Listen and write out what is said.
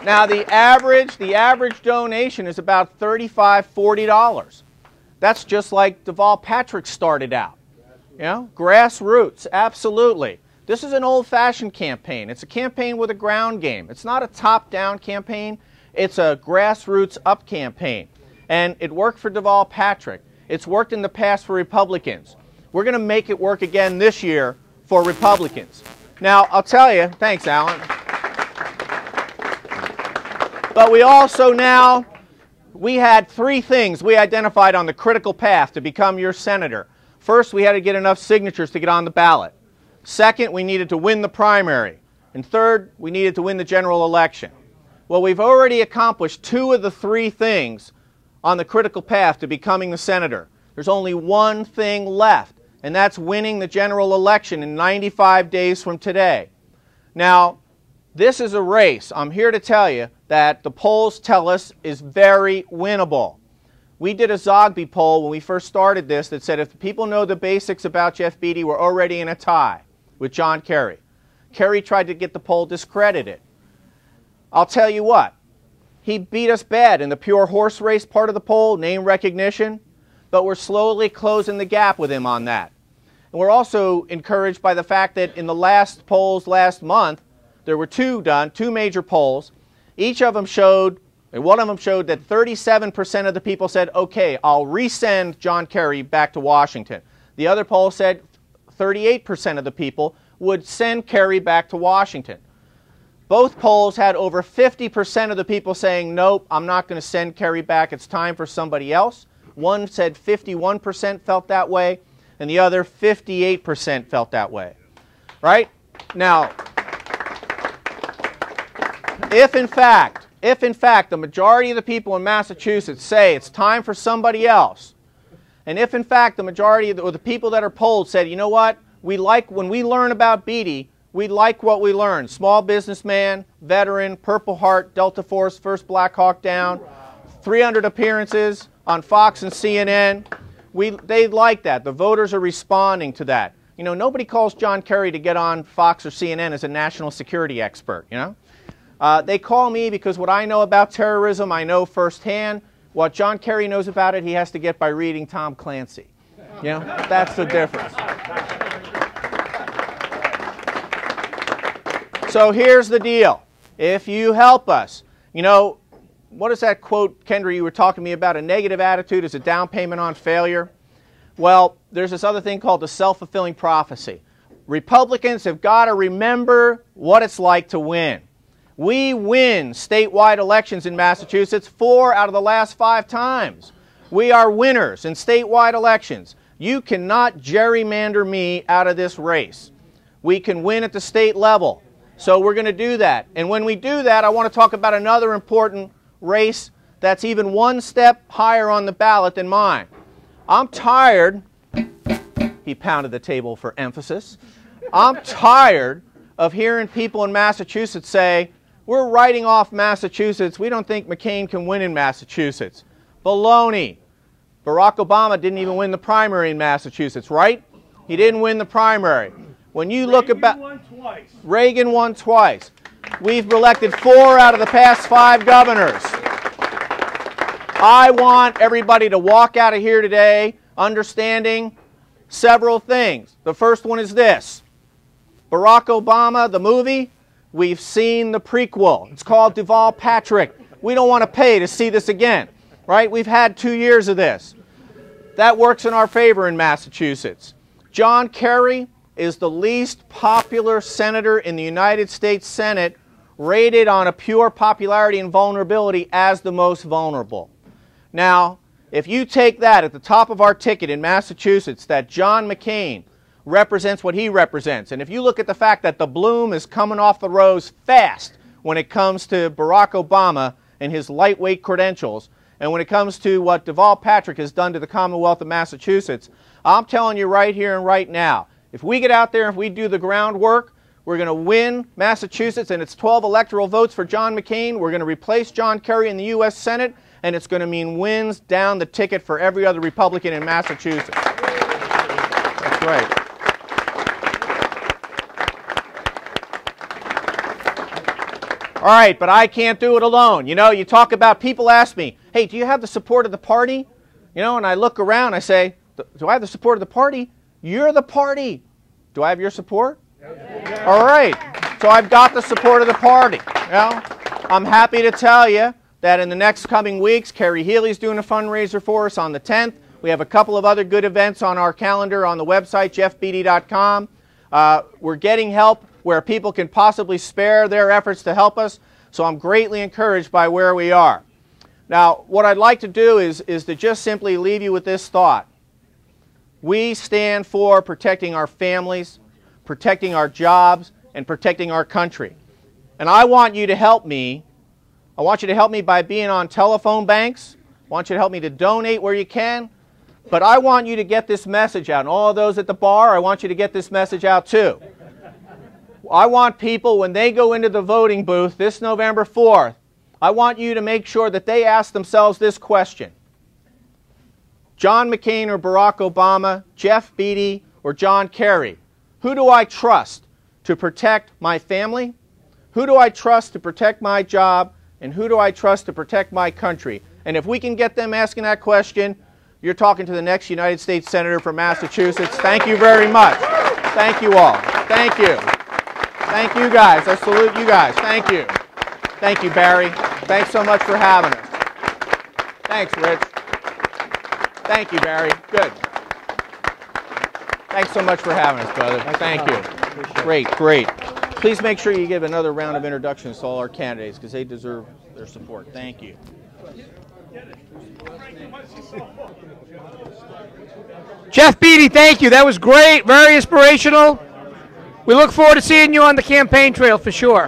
Now the average donation is about $35, $40. That's just like Deval Patrick started out. You know, grassroots, absolutely. This is an old-fashioned campaign. It's a campaign with a ground game. It's not a top-down campaign. It's a grassroots-up campaign. And it worked for Deval Patrick. It's worked in the past for Republicans. We're going to make it work again this year for Republicans. Now, I'll tell you, thanks, Alan. But we also now, we had three things we identified on the critical path to become your senator. First, we had to get enough signatures to get on the ballot. Second, we needed to win the primary. And third, we needed to win the general election. Well, we've already accomplished two of the three things on the critical path to becoming the senator. There's only one thing left, and that's winning the general election in 95 days from today. Now, this is a race, I'm here to tell you, that the polls tell us is very winnable. We did a Zogby poll when we first started this that said if the people know the basics about Jeff Beatty, we're already in a tie with John Kerry. Kerry tried to get the poll discredited. I'll tell you what, he beat us bad in the pure horse race part of the poll, name recognition, but we're slowly closing the gap with him on that. And we're also encouraged by the fact that in the last polls last month, there were two major polls. Each of them showed, and one of them showed that 37% of the people said, okay, I'll resend John Kerry back to Washington. The other poll said 38% of the people would send Kerry back to Washington. Both polls had over 50% of the people saying, nope, I'm not going to send Kerry back, it's time for somebody else. One said 51% felt that way, and the other 58% felt that way. Right? Now, if in fact the majority of the people in Massachusetts say it's time for somebody else, and if in fact the majority of the people that are polled said, you know what, we like when we learn about Beatty, we like what we learn. Small businessman, veteran, Purple Heart, Delta Force, first Black Hawk down, 300 appearances on Fox and CNN. They like that. The voters are responding to that. You know, nobody calls John Kerry to get on Fox or CNN as a national security expert, you know. They call me because what I know about terrorism, I know firsthand. What John Kerry knows about it, he has to get by reading Tom Clancy. You know, that's the difference. So here's the deal. If you help us, you know, what is that quote, Kendra, you were talking to me about? A negative attitude is a down payment on failure. Well, there's this other thing called the self-fulfilling prophecy. Republicans have got to remember what it's like to win. We win statewide elections in Massachusetts 4 out of the last 5 times. We are winners in statewide elections. You cannot gerrymander me out of this race. We can win at the state level. So we're going to do that. And when we do that, I want to talk about another important race that's even one step higher on the ballot than mine. I'm tired, he pounded the table for emphasis, I'm tired of hearing people in Massachusetts say, we're writing off Massachusetts, we don't think McCain can win in Massachusetts. Baloney. Barack Obama didn't even win the primary in Massachusetts, right? He didn't win the primary. When you look about, Reagan won twice. We've elected 4 out of the past 5 governors. I want everybody to walk out of here today understanding several things. The first one is this. Barack Obama, the movie, we've seen the prequel. It's called Deval Patrick. We don't want to pay to see this again, right? We've had 2 years of this. That works in our favor in Massachusetts. John Kerry is the least popular senator in the United States Senate, rated on a pure popularity and vulnerability as the most vulnerable. Now, if you take that at the top of our ticket in Massachusetts, that John McCain represents what he represents, and if you look at the fact that the bloom is coming off the rose fast when it comes to Barack Obama and his lightweight credentials, and when it comes to what Deval Patrick has done to the Commonwealth of Massachusetts, I'm telling you right here and right now, if we get out there and if we do the groundwork, we're going to win Massachusetts and it's 12 electoral votes for John McCain. We're going to replace John Kerry in the U.S. Senate, and it's going to mean wins down the ticket for every other Republican in Massachusetts. That's right. All right, but I can't do it alone. You know, you talk about, people ask me, hey, do you have the support of the party? You know, and I look around, I say, do I have the support of the party? You're the party. Do I have your support? Yeah. All right, so I've got the support of the party. You know, I'm happy to tell you that in the next coming weeks, Carrie Healy's doing a fundraiser for us on the 10th. We have a couple of other good events on our calendar on the website, jeffbeatty.com. We're getting help where people can possibly spare their efforts to help us, so I'm greatly encouraged by where we are. Now, what I'd like to do is to just simply leave you with this thought. We stand for protecting our families, protecting our jobs, and protecting our country. And I want you to help me. I want you to help me by being on telephone banks. I want you to help me to donate where you can. But I want you to get this message out. And all of those at the bar, I want you to get this message out too. I want people, when they go into the voting booth this November 4th, I want you to make sure that they ask themselves this question. John McCain or Barack Obama, Jeff Beatty or John Kerry, who do I trust to protect my family? Who do I trust to protect my job? And who do I trust to protect my country? And if we can get them asking that question, you're talking to the next United States Senator from Massachusetts. Thank you very much. Thank you all. Thank you. Thank you guys. I salute you guys. Thank you. Thank you, Barry. Thanks so much for having us. Thanks, Rich. Thank you, Barry. Good. Thanks so much for having us, brother. Thank you. Great, great. Please make sure you give another round of introductions to all our candidates because they deserve their support. Thank you. Jeff Beatty, thank you. That was great, very inspirational. We look forward to seeing you on the campaign trail for sure.